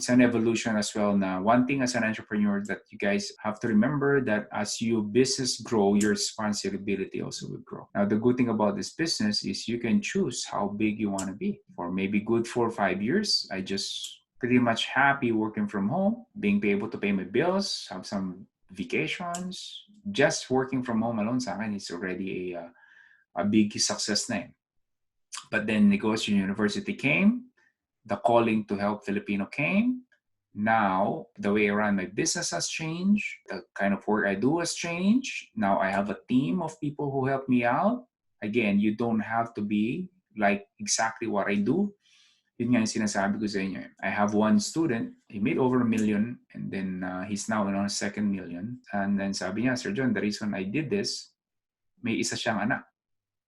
it's an evolution as well. Now, one thing as an entrepreneur that you guys have to remember that as your business grow, your responsibility also will grow. Now, the good thing about this business is you can choose how big you want to be. For maybe good 4 or 5 years, I just pretty much happy working from home, being able to pay my bills, have some vacations. Just working from home alone sa akin is already a big success na. But then Negosyo University came, the calling to help Filipino came. Now, the way I run my business has changed. The kind of work I do has changed. Now I have a team of people who help me out. Again, you don't have to be like exactly what I do. Yun nga yung sinasabi ko sa inyo. I have one student, he made over $1 million, and then he's now on his second million. And then sabi niya, Sir Jon, the reason I did this, may isa siyang anak.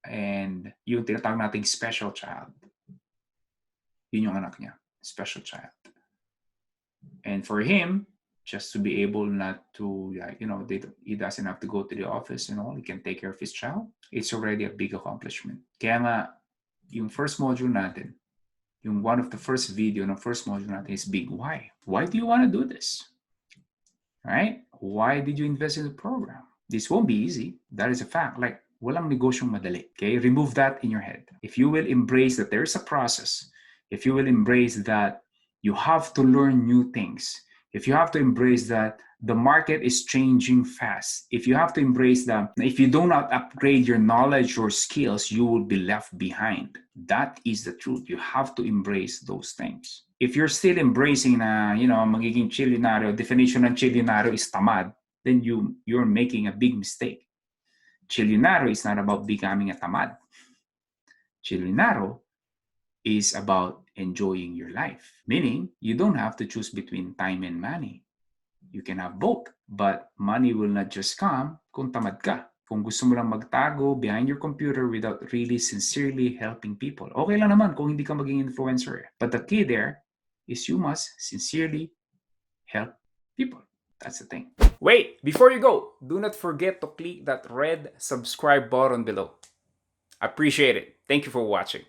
And yung tinatawag nating special child. Yun yung anak niya, special child. And for him, just to be able not to, he doesn't have to go to the office and all, he can take care of his child. It's already a big accomplishment. Kaya nga, yung first module natin, yung one of the first video ng first module natin is big why. Why do you want to do this? Right? Why did you invest in the program? This won't be easy. That is a fact. Like, walang negosyong madali. Okay? Remove that in your head. If you will embrace that there's a process, if you will embrace that you have to learn new things, if you have to embrace that the market is changing fast, if you have to embrace that if you do not upgrade your knowledge or skills, you will be left behind. That is the truth. You have to embrace those things. If you're still embracing na, magiging Chillyonaryo, definition ng Chillyonaryo is tamad, then you're making a big mistake. Chillyonaryo is not about becoming a tamad. Chillyonaryo is about enjoying your life. Meaning, you don't have to choose between time and money. You can have both, but money will not just come kung tamad ka. Kung gusto mo lang magtago behind your computer without really sincerely helping people. Okay lang naman kung hindi ka maging influencer. But the key there is you must sincerely help people. That's the thing. Wait, before you go, do not forget to click that red subscribe button below. Appreciate it. Thank you for watching.